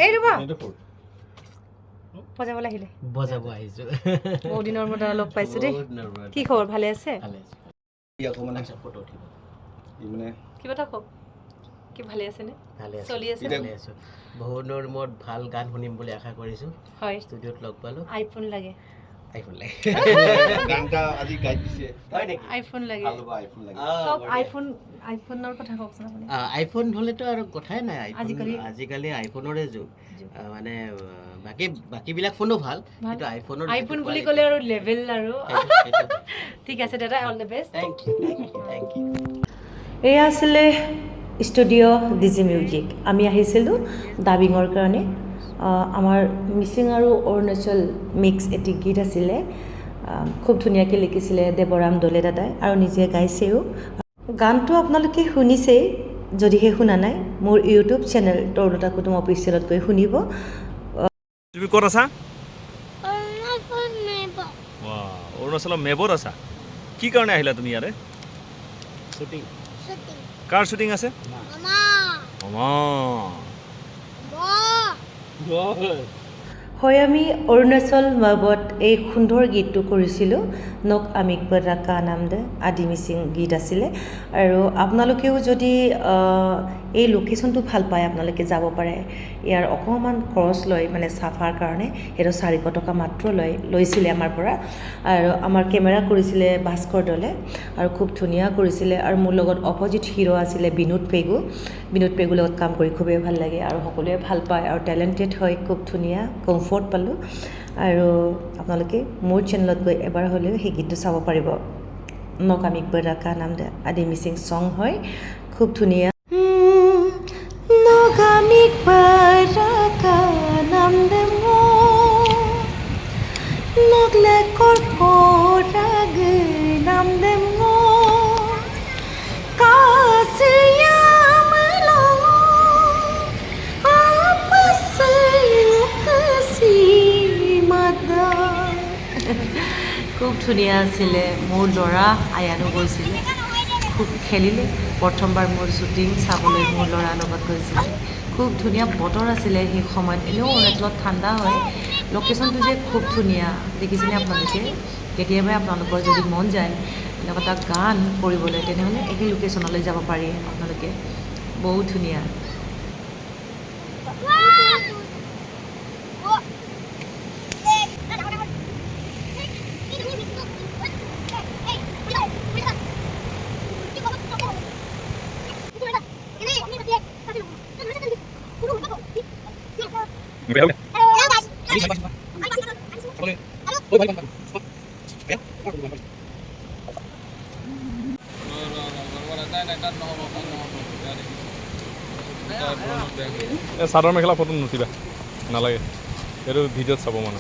এই ৰবা বজাবলৈ আহিলে বজাব আহিছো বহুত দিনৰ মূৰত লগ পাইছো দেই কি খবৰ ভালে আছে ফটো উঠিব কিবা এটা কওক কি ভালে আছে নে চলি আছে বহুত দিনৰ মূৰত ভাল গান শুনিম বুলি আশা কৰিছো হয় ষ্টুডিঅ'ত লগ পালো আইফোন লাগে আইফোন লাগে গানটা আজি গাই দিছে হয় নেকি আইফোন লাগে আইফোন লাগে কওক আইফোনৰ কথা কওকচোন আপুনি আইফোন হলেতো আৰু কথাই নাই আজিকালি আইফোনৰে যুগ মানে বাকীবিলাক ফোনো ভাল কিন্তু আইফোন বুলি ক'লে আৰু লেভেল আৰু ঠিক আছে দাদা all the best thank you এয়া আছিলে ষ্টুডিঅ' ডিজি মিউজিক আমি আহিছিলোঁ ডাবিঙৰ কাৰণে আমাৰ মিচিং আৰু অৰুণাচল মিক্স এটি গীত আছিলে খুব ধুনীয়াকৈ লিখিছিলে দেৱৰাম দলে দাদাই আৰু নিজে গাইছেও গানটো আপোনালোকে শুনিছেই যদিহে শুনা নাই মোৰ ইউটিউব চেনেল তৰুলতা কুটুম অফিচিয়েলত গৈ শুনিব তুমি ক'ত আছা অৰুণাচলৰ মেবত আছা কি কাৰণে আহিলা তুমি ইয়াৰে শ্বুটিং কাৰ শ্বুটিং আছে হয় আমি অৰুণাচল মেবত এই সুন্দৰ গীতটো কৰিছিলোঁ নক আমিক বৰাকা নাম দে আদি মিচিং গীত আছিলে আৰু আপোনালোকেও যদি এই লোকেশ্যনটো ভাল পায় আপোনালোকে যাব পাৰে ইয়াৰ অকণমান খৰচ লয় মানে চাফাৰ কাৰণে সেইটো 400 টকা মাত্ৰ লৈছিলে আমাৰ পৰা আৰু আমাৰ কেমেৰা কৰিছিলে ভাস্কৰ দলে আৰু খুব ধুনীয়া কৰিছিলে আৰু মোৰ লগত অপজিট হিৰো আছিলে বিনোদ পেগুৰ লগত কাম কৰি খুবেই ভাল লাগে আৰু সকলোৱে ভাল পায় আৰু টেলেণ্টেড হয় খুব ধুনীয়া কমফৰ্ট পালোঁ আৰু আপোনালোকে মোৰ চেনেলত গৈ এবাৰ হ'লেও সেই গীতটো চাব পাৰিব নকামিক বৰাকা নাম দে আদি মিচিং চং হয় খুব ধুনীয়া নকামিক বৰাকা নাম দে নগলে কৰকৰাগ নাম দে খুব ধুনীয়া আছিলে মোৰ ল'ৰা আয়ানো গৈছিলে খুব খেলিলে প্ৰথমবাৰ মোৰ শ্বুটিং চাবলৈ মোৰ ল'ৰাৰ লগত গৈছিলে খুব ধুনীয়া বতৰ আছিলে সেই সময়ত এনেও অৰুণাচলত ঠাণ্ডা হয় লোকেশ্যনটো যে খুব ধুনীয়া দেখিছেনে আপোনালোকে কেতিয়াবা আপোনালোকৰ যদি মন যায় এনেকুৱা এটা গান কৰিবলৈ তেনেহ'লে এই লোকেশ্যনলৈ যাব পাৰি আপোনালোকে বহুত ধুনীয়া চাদৰ মেখেলা ফটো নুঠিবা নালাগে এইটো ভিডিঅ'ত চাব মানে